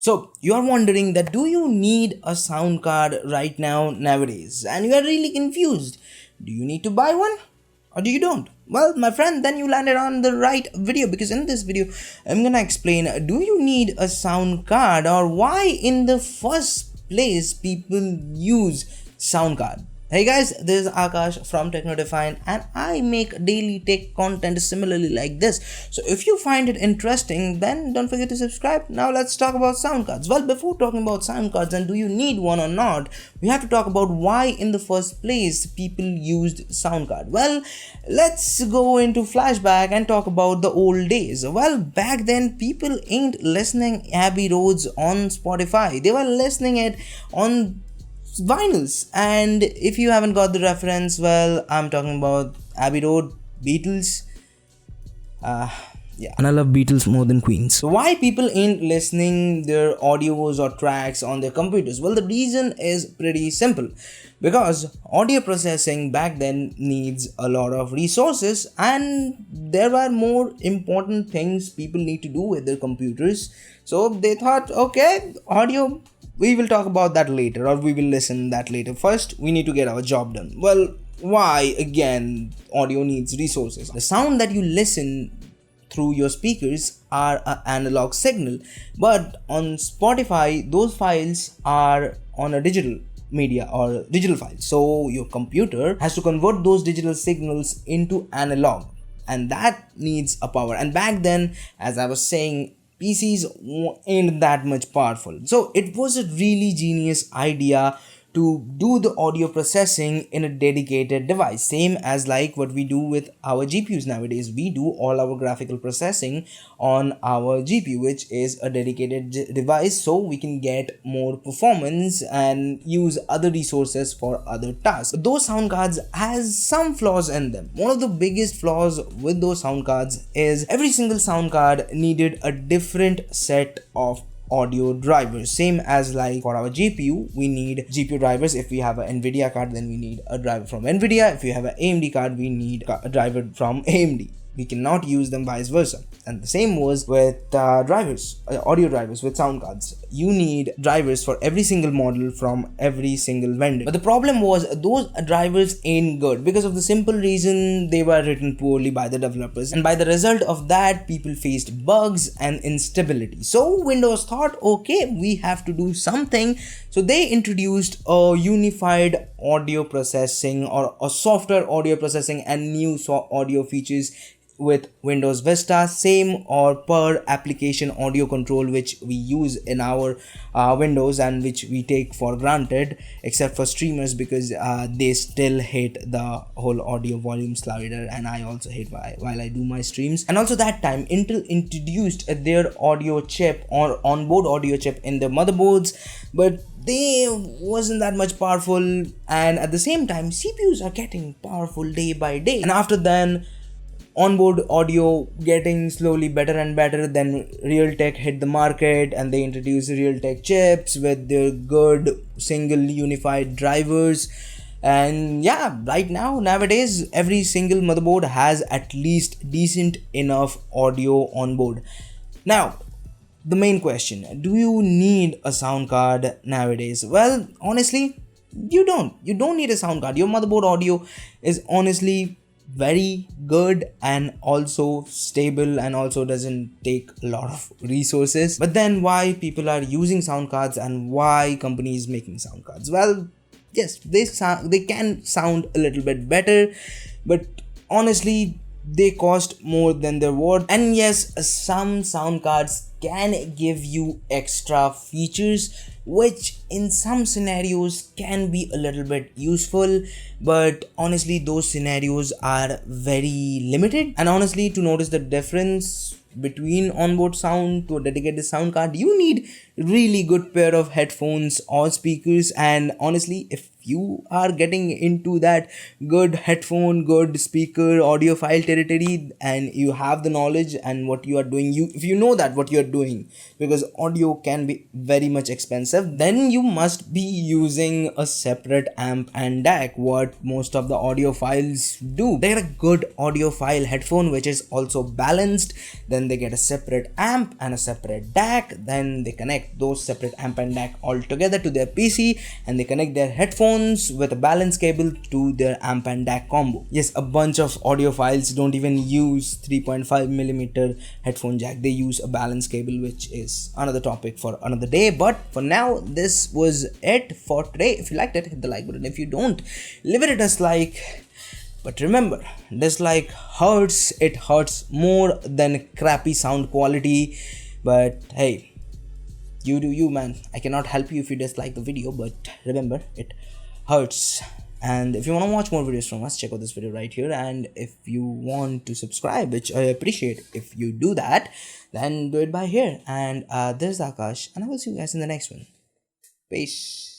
So you are wondering that do you need a sound card right now nowadays, and you are really confused. Do you need to buy one or do you don't? Well, my friend, then you landed on the right video, because in this video I'm gonna explain, do you need a sound card, or why in the first place people use sound card. Hey guys, this is Akash from Techno and I make daily tech content similarly like this. So if you find it interesting, then don't forget to subscribe. Now let's talk about sound cards. Well, before talking about sound cards and do you need one or not, we have to talk about why in the first place people used sound card. Well, let's go into flashback and talk about the old days. Well, back then people ain't listening Abbey Roads on Spotify. They were listening it on vinyls. And if you haven't got the reference, well, I'm talking about Abbey Road, Beatles. uh yeah, and I love Beatles more than Queens. So why people ain't listening their audios or tracks on their computers? Well, the reason is pretty simple, because audio processing back then needs a lot of resources, and there are more important things people need to do with their computers. So they thought, okay, audio, we will talk about that later, or we will listen that later. First we need to get our job done. Well, why again audio needs resources? The sound that you listen through your speakers are an analog signal, but on Spotify those files are on a digital media or digital files. So your computer has to convert those digital signals into analog, and that needs a power. And back then, as I was saying, PCs ain't that much powerful. So it was a really genius idea to do the audio processing in a dedicated device, same as like what we do with our GPUs nowadays. We do all our graphical processing on our GPU, which is a dedicated device, so we can get more performance and use other resources for other tasks. Those sound cards has some flaws in them. One of the biggest flaws with those sound cards is every single sound card needed a different set of audio drivers, same as like for our GPU we need GPU drivers. If we have an Nvidia card, then we need a driver from Nvidia. If we have an AMD card, we need a driver from AMD. We cannot use them vice versa. And the same was with drivers, audio drivers with sound cards. You need drivers for every single model from every single vendor. But the problem was those drivers ain't good, because of the simple reason they were written poorly by the developers, and by the result of that people faced bugs and instability. So Windows thought, okay, we have to do something. So they introduced a unified audio processing, or a software audio processing, and new audio features with Windows Vista, same or per application audio control, which we use in our Windows and which we take for granted, except for streamers, because they still hate the whole audio volume slider, and I also hate while I do my streams. And also that time Intel introduced their audio chip or onboard audio chip in the motherboards, but they wasn't that much powerful. And at the same time CPUs are getting powerful day by day, and after then onboard audio getting slowly better and better. Then Realtek hit the market and they introduced Realtek chips with their good single unified drivers. And yeah, right now nowadays every single motherboard has at least decent enough audio on board. Now the main question, do you need a sound card nowadays? Well, honestly, you don't need a sound card. Your motherboard audio is honestly very good and also stable, and also doesn't take a lot of resources. But then why people are using sound cards, and why companies making sound cards? Well, yes, they can sound a little bit better, but honestly they cost more than their worth. And yes, some sound cards can give you extra features, which in some scenarios can be a little bit useful, but honestly those scenarios are very limited. And honestly, to notice the difference between onboard sound to a dedicated sound card, you need really good pair of headphones or speakers. And honestly, if you are getting into that good headphone, good speaker, audiophile territory, and you have the knowledge and what you are doing, if you know that what you are you're doing, because audio can be very much expensive, then you must be using a separate amp and DAC. What most of the audiophiles do, they get a good audiophile headphone which is also balanced, then they get a separate amp and a separate DAC, then they connect those separate amp and DAC all together to their PC, and they connect their headphones with a balance cable to their amp and DAC combo. Yes, a bunch of audiophiles don't even use 3.5mm headphone jack, they use a balance cable, which is another topic for another day. But for now, this was it for today. If you liked it, hit the like button. If you don't, leave it a dislike. But remember, dislike hurts, it hurts more than crappy sound quality. But hey, you do you, man. I cannot help you if you dislike the video, but remember, it hurts. And if you want to watch more videos from us, check out this video right here. And if you want to subscribe, which I appreciate if you do that, then do it by here. And this is Akash, and I will see you guys in the next one. Peace.